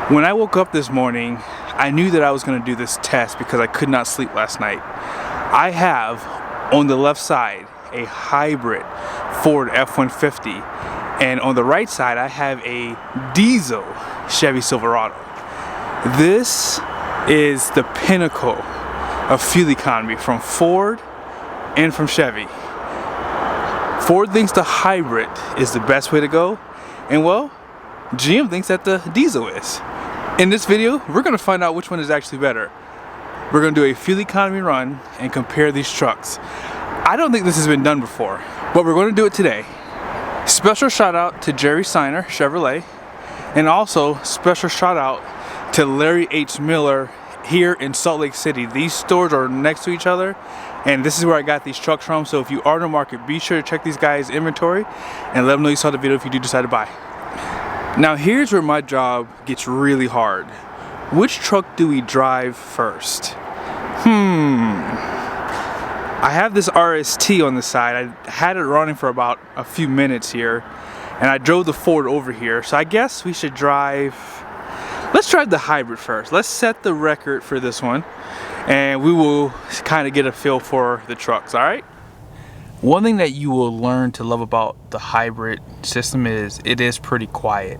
When I woke up this morning, I knew that I was going to do this test because I could not sleep last night. I have on the left side a hybrid Ford F150, and on the right side I have a diesel Chevy Silverado. This is the pinnacle of fuel economy from Ford and from Chevy. Ford thinks the hybrid is the best way to go, and well, GM thinks that the diesel is. In this video, we're going to find out which one is actually better. We're going to do a fuel economy run and compare these trucks. I don't think this has been done before, but we're going to do it today. Special shout out to Jerry Seiner, Chevrolet, and also special shout out to Larry H. Miller here in Salt Lake City. These stores are next to each other, and this is where I got these trucks from. So if you are in the market, be sure to check these guys' inventory and let them know you saw the video if you do decide to buy. Now here's where my job gets really hard. Which truck do we drive first? I have this RST on the side. I had it running for about a few minutes here, and I drove the Ford over here. So I guess we should let's drive the hybrid first. Let's set the record for this one, and we will kind of get a feel for the trucks, all right? One thing that you will learn to love about the hybrid system is it is pretty quiet.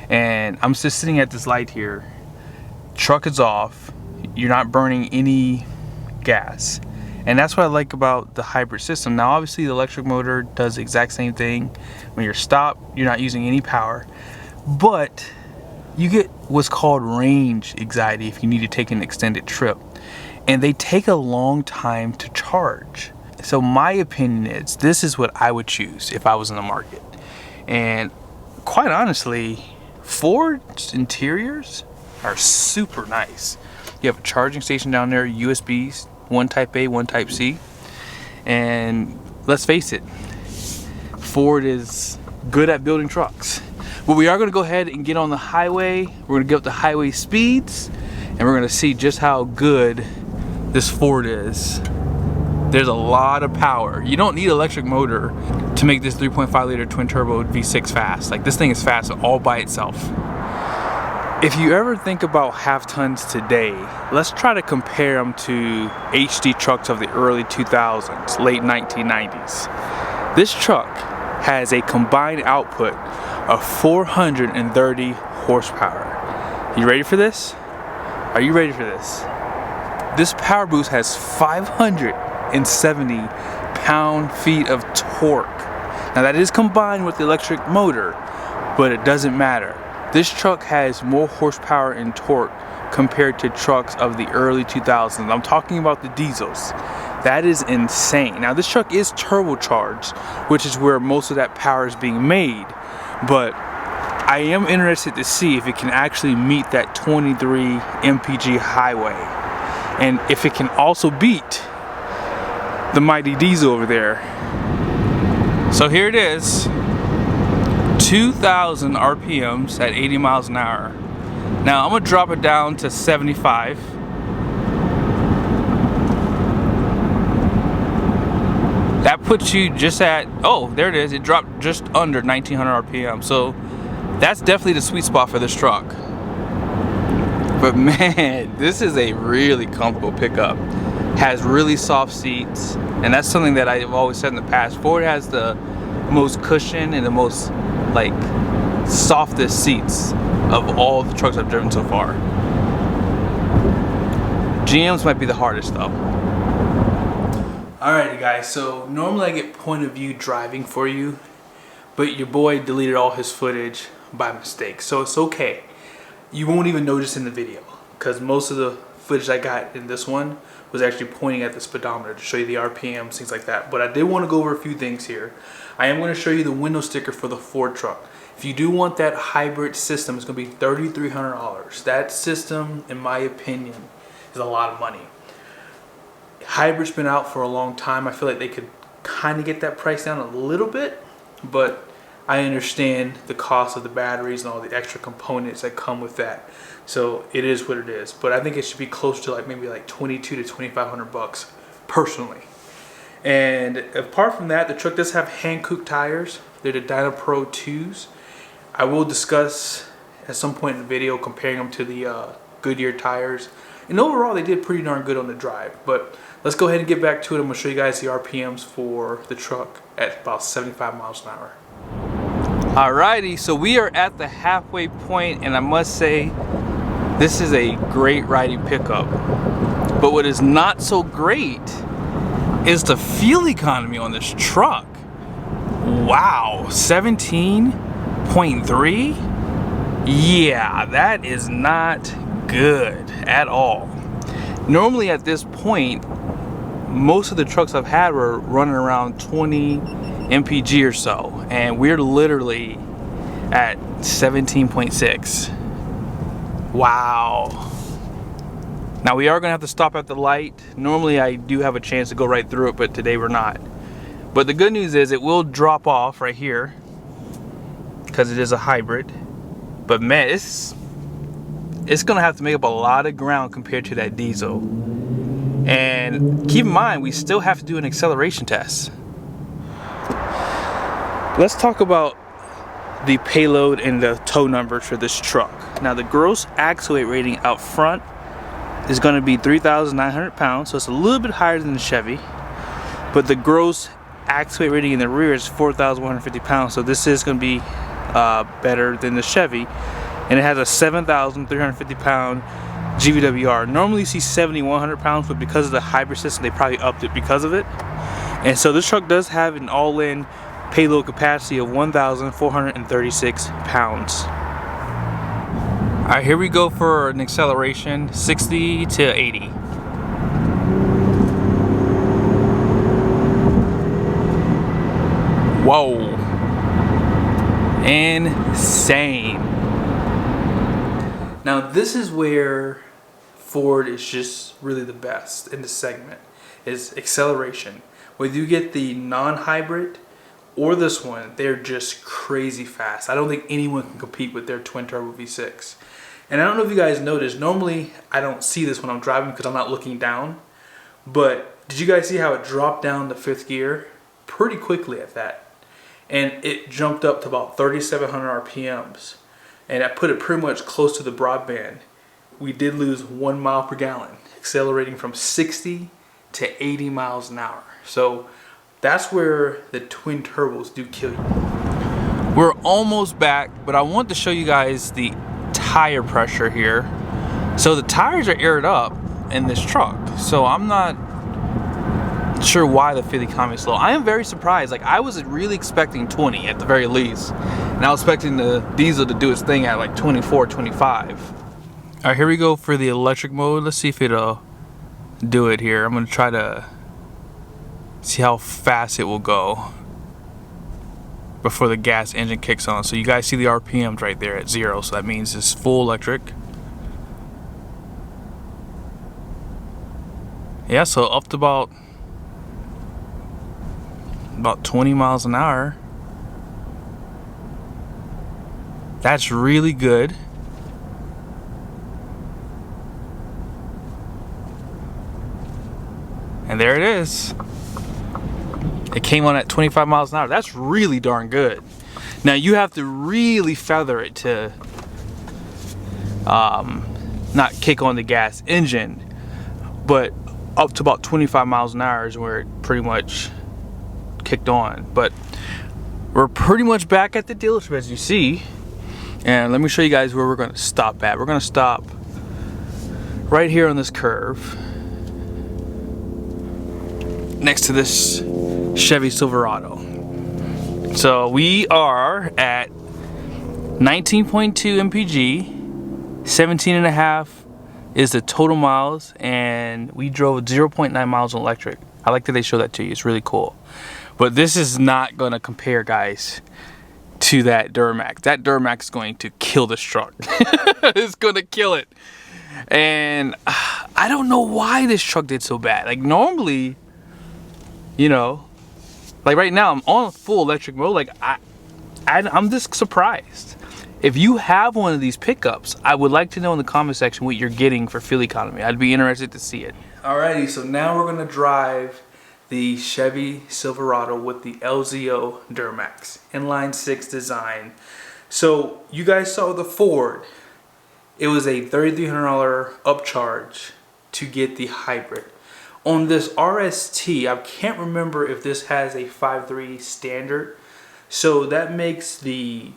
And I'm just sitting at this light here. Truck is off. You're not burning any gas. And that's what I like about the hybrid system. Now obviously the electric motor does the exact same thing. When you're stopped, you're not using any power. But you get what's called range anxiety if you need to take an extended trip. And they take a long time to charge. So my opinion is this is what I would choose if I was in the market. And quite honestly, Ford's interiors are super nice. You have a charging station down there, USBs, one type A, one type C. And let's face it, Ford is good at building trucks. But we are going to go ahead and get on the highway. We're going to get up the highway speeds, and we're going to see just how good this Ford is. There's a lot of power. You don't need an electric motor to make this 3.5 liter twin turbo V6 fast. Like, this thing is fast all by itself. If you ever think about half tons today, let's try to compare them to HD trucks of the early 2000s, late 1990s. This truck has a combined output of 430 horsepower. You ready for this? Are you ready for this? This power boost has 570 pound-feet of torque. Now that is combined with the electric motor, but it doesn't matter. This truck has more horsepower and torque compared to trucks of the early 2000s. I'm talking about the diesels. That is insane. Now this truck is turbocharged, which is where most of that power is being made, but I am interested to see if it can actually meet that 23 MPG highway, and if it can also beat the mighty diesel over there. So here it is, 2,000 RPMs at 80 miles an hour. Now I'm gonna drop it down to 75. That puts you just at, oh, there it is. It dropped just under 1,900 RPM. So that's definitely the sweet spot for this truck. But man, this is a really comfortable pickup. Has really soft seats, and that's something that I've always said in the past. Ford has the most cushion and the most softest seats of all the trucks I've driven so far. GM's might be the hardest though. Alrighty guys, so normally I get point of view driving for you, but your boy deleted all his footage by mistake, so it's okay. You won't even notice in the video, because most of the footage I got in this one was actually pointing at the speedometer to show you the RPMs, things like that. But I did want to go over a few things here. I am going to show you the window sticker for the Ford truck. If you do want that hybrid system, it's going to be $3,300. That system, in my opinion, is a lot of money. Hybrid's been out for a long time. I feel like they could kind of get that price down a little bit, but I understand the cost of the batteries and all the extra components that come with that. So it is what it is. But I think it should be close to maybe like 22 to 2,500 bucks personally. And apart from that, the truck does have hand cooped tires. They're the Dyna Pro 2s. I will discuss at some point in the video comparing them to the Goodyear tires. And overall, they did pretty darn good on the drive. But let's go ahead and get back to it. I'm going to show you guys the RPMs for the truck at about 75 miles an hour. Alrighty, so we are at the halfway point, and I must say, this is a great riding pickup. But what is not so great is the fuel economy on this truck. Wow, 17.3? Yeah, that is not good at all. Normally at this point, most of the trucks I've had were running around 20 MPG or so, and we're literally at 17.6. Wow. Now we are gonna have to stop at the light. Normally I do have a chance to go right through it, but today we're not. But the good news is it will drop off right here because it is a hybrid. But man, it's gonna have to make up a lot of ground compared to that diesel. And keep in mind, we still have to do an acceleration test. Let's talk about the payload and the tow numbers for this truck. Now the gross axle weight rating out front is gonna be 3,900 pounds, so it's a little bit higher than the Chevy. But the gross axle weight rating in the rear is 4,150 pounds, so this is gonna be better than the Chevy, and it has a 7,350 pound GVWR. Normally you see 7,100 pounds, but because of the hybrid system they probably upped it because of it. And so this truck does have an all-in payload capacity of 1,436 pounds. Alright, here we go for an acceleration, 60 to 80. Whoa. Insane. Now this is where Ford is just really the best in this segment, is acceleration. Whether you get the non-hybrid or this one, they're just crazy fast. I don't think anyone can compete with their twin turbo V6. And I don't know if you guys noticed, normally I don't see this when I'm driving because I'm not looking down, but did you guys see how it dropped down to 5th gear pretty quickly at that? And it jumped up to about 3,700 RPMs. And I put it pretty much close to the broadband. We did lose 1 mile per gallon, accelerating from 60 to 80 miles an hour. So that's where the twin turbos do kill you. We're almost back, but I want to show you guys the tire pressure here. So the tires are aired up in this truck. So I'm not sure why the fuel economy is low. I am very surprised. Like, I was really expecting 20 at the very least. And I was expecting the diesel to do its thing at like 24, 25. All right, here we go for the electric mode. Let's see if it'll do it here. I'm gonna try to see how fast it will go before the gas engine kicks on. So you guys see the RPMs right there at 0. So that means it's full electric. Yeah, so up to about 20 miles an hour. That's really good. And there it is. It came on at 25 miles an hour. That's really darn good. Now you have to really feather it to not kick on the gas engine, but up to about 25 miles an hour is where it pretty much kicked on. But we're pretty much back at the dealership, as you see, and let me show you guys where we're going to stop at. We're going to stop right here on this curve next to this Chevy Silverado. So we are at 19.2 MPG, 17.5 is the total miles, and we drove 0.9 miles on electric. I like that they show that to you. It's really cool. But this is not going to compare, guys, to that Duramax. That Duramax is going to kill this truck. It's going to kill it. And I don't know why this truck did so bad. Like, normally, you know, like right now I'm on full electric mode. Like I'm just surprised. If you have one of these pickups, I would like to know in the comment section what you're getting for fuel economy. I'd be interested to see it. Alrighty, so now we're gonna drive the Chevy Silverado with the LZO Duramax inline 6 design. So you guys saw the Ford. It was a $3,300 upcharge to get the hybrid. On this RST, I can't remember if this has a 5.3 standard. So that makes the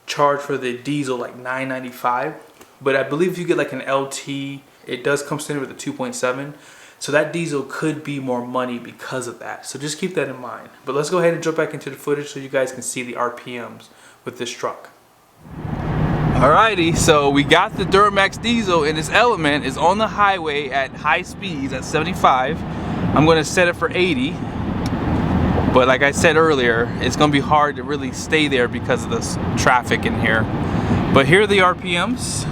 charge for the diesel like $995. But I believe if you get like an LT, it does come standard with a 2.7. So that diesel could be more money because of that. So just keep that in mind. But let's go ahead and jump back into the footage so you guys can see the RPMs with this truck. Alrighty, so we got the Duramax diesel and its element is on the highway at high speeds at 75. I'm gonna set it for 80. But like I said earlier, it's gonna be hard to really stay there because of this traffic in here. But here are the RPMs.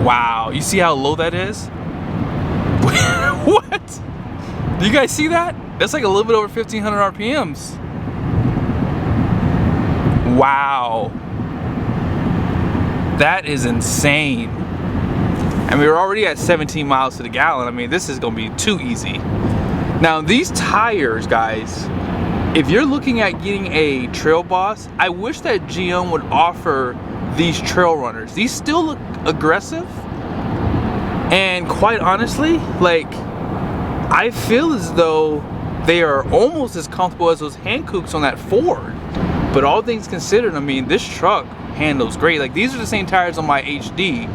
Wow, you see how low that is? What? Do you guys see that? That's like a little bit over 1,500 RPMs. Wow. That is insane. And we were already at 17 miles to the gallon. I mean, this is gonna be too easy. Now these tires, guys, if you're looking at getting a Trail Boss, I wish that GM would offer these trail runners. These still look aggressive, and quite honestly, like, I feel as though they are almost as comfortable as those Hankooks on that Ford. But all things considered, I mean, this truck handles great. Like, these are the same tires on my HD,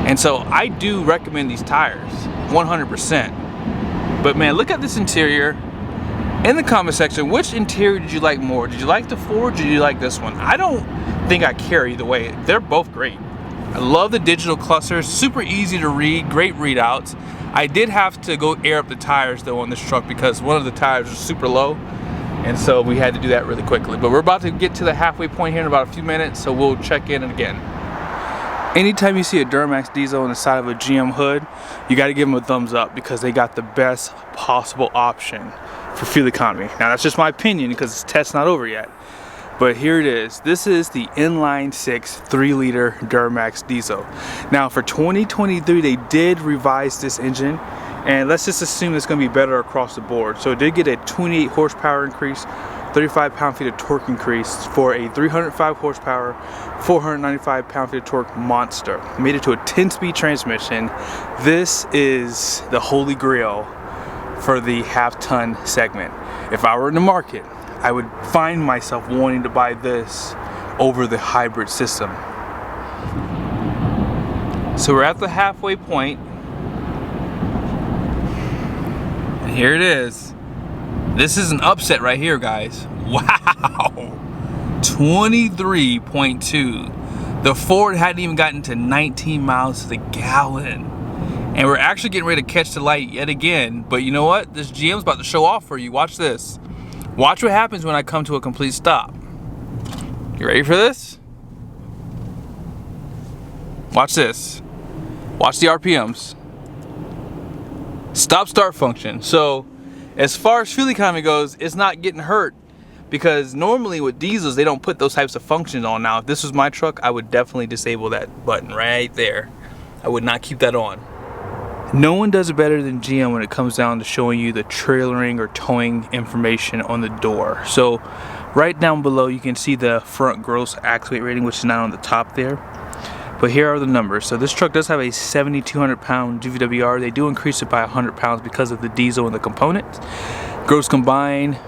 and so I do recommend these tires 100%. But man, look at this interior. In the comment section, which interior did you like more? Did you like the Ford or did you like this one? I don't think I care either way. They're both great. I love the digital clusters, super easy to read, great readouts. I did have to go air up the tires though on this truck because one of the tires was super low, and so we had to do that really quickly. But we're about to get to the halfway point here in about a few minutes, so we'll check in again. Anytime you see a Duramax diesel on the side of a GM hood, you got to give them a thumbs up because they got the best possible option for fuel economy. Now that's just my opinion because the test's not over yet. But here it is. This is the inline 6 3-liter Duramax diesel. Now for 2023, they did revise this engine, and let's just assume it's going to be better across the board. So it did get a 28 horsepower increase, 35 pound-feet of torque increase for a 305 horsepower, 495 pound-feet of torque monster. Made it to a 10-speed transmission. This is the holy grail for the half-ton segment. If I were in the market, I would find myself wanting to buy this over the hybrid system. So we're at the halfway point, and here it is. This is an upset right here, guys. Wow, 23.2. The Ford hadn't even gotten to 19 miles to the gallon. And we're actually getting ready to catch the light yet again. But you know what? This GM's about to show off for you. Watch this. Watch what happens when I come to a complete stop. You ready for this? Watch this. Watch the RPMs. Stop start function. So as far as fuel economy goes, it's not getting hurt because normally with diesels, they don't put those types of functions on. Now, if this was my truck, I would definitely disable that button right there. I would not keep that on. No one does it better than GM when it comes down to showing you the trailering or towing information on the door. So right down below you can see the front gross axle weight rating, which is not on the top there. But here are the numbers. So this truck does have a 7,200 pound GVWR. They do increase it by 100 pounds because of the diesel and the components. Gross combined,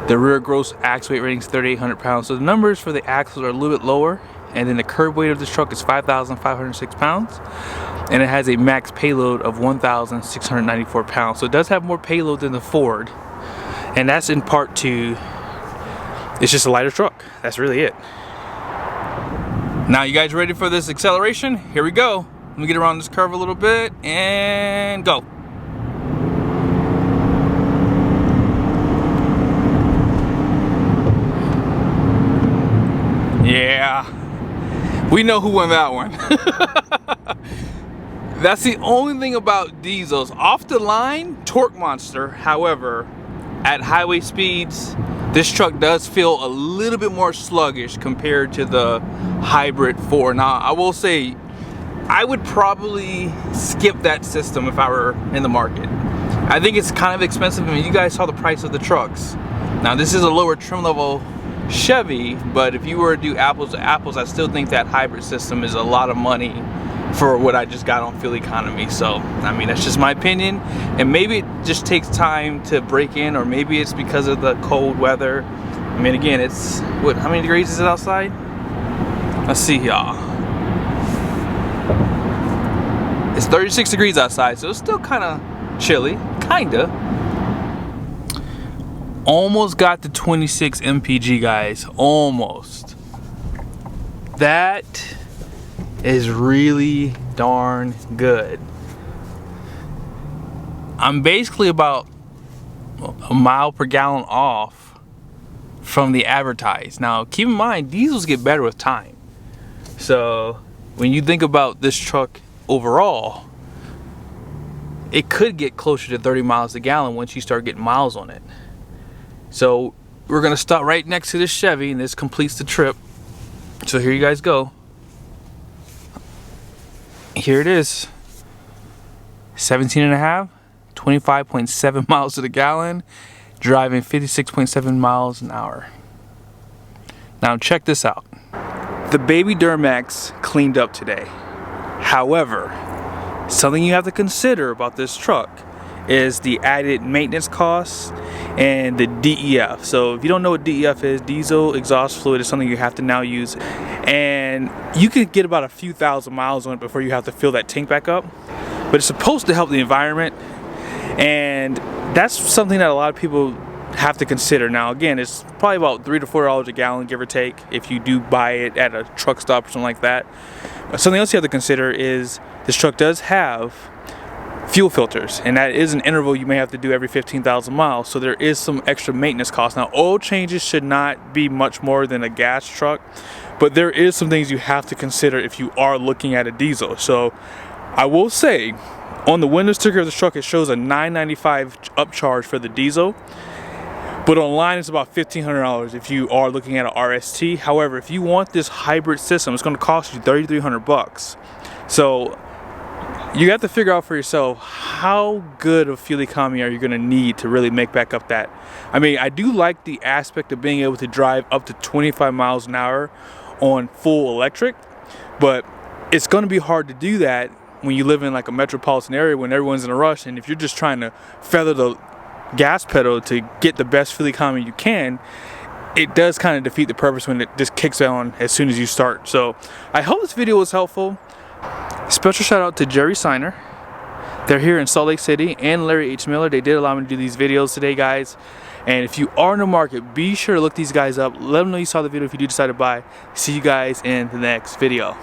the rear gross axle weight rating is 3,800 pounds. So the numbers for the axles are a little bit lower. And then the curb weight of this truck is 5,506 pounds. And it has a max payload of 1,694 pounds. So it does have more payload than the Ford. And that's in part to, it's just a lighter truck. That's really it. Now you guys ready for this acceleration? Here we go. Let me get around this curve a little bit and go. Yeah. We know who won that one. That's the only thing about diesels. Off the line, torque monster. However, at highway speeds, this truck does feel a little bit more sluggish compared to the hybrid Ford. Now, I will say, I would probably skip that system if I were in the market. I think it's kind of expensive. I mean, you guys saw the price of the trucks. Now, this is a lower trim level Chevy, but if you were to do apples to apples, I still think that hybrid system is a lot of money for what I just got on fuel economy. So I mean, that's just my opinion, and maybe it just takes time to break in, or maybe it's because of the cold weather. I mean, again, it's what, how many degrees is it outside? Let's see, y'all. It's 36 degrees outside, so it's still kind of chilly, kinda. Almost got the 26 MPG, guys, almost. That is really darn good. I'm basically about a mile per gallon off from the advertised. Now, keep in mind, diesels get better with time. So when you think about this truck overall, it could get closer to 30 miles a gallon once you start getting miles on it. So we're gonna stop right next to this Chevy, and this completes the trip. So here you guys go. Here it is. 17 and a half, 25.7 miles to the gallon, driving 56.7 miles an hour. Now check this out. The baby Duramax cleaned up today. However, something you have to consider about this truck is the added maintenance costs and the DEF. So if you don't know what DEF is, diesel exhaust fluid, is something you have to now use, and you can get about a few thousand miles on it before you have to fill that tank back up. But it's supposed to help the environment, and that's something that a lot of people have to consider. Now again, it's probably about $3 to $4 a gallon, give or take, if you do buy it at a truck stop or something like that. Something else you have to consider is this truck does have fuel filters, and that is an interval you may have to do every 15,000 miles, so there is some extra maintenance costs. Now, oil changes should not be much more than a gas truck, but there is some things you have to consider if you are looking at a diesel. So I will say, on the window sticker of the truck, it shows a $995 upcharge for the diesel, but online it's about $1,500 if you are looking at an RST. However, if you want this hybrid system, it's going to cost you $3,300. So you have to figure out for yourself how good of fuel economy are you going to need to really make back up that. I mean, I do like the aspect of being able to drive up to 25 miles an hour on full electric, but it's going to be hard to do that when you live in like a metropolitan area when everyone's in a rush, and if you're just trying to feather the gas pedal to get the best fuel economy you can, it does kind of defeat the purpose when it just kicks on as soon as you start. So I hope this video was helpful. Special shout out to Jerry Seiner. They're here in Salt Lake City, and Larry H. Miller. They did allow me to do these videos today, guys. And if you are in the market, be sure to look these guys up. Let them know you saw the video if you do decide to buy. See you guys in the next video.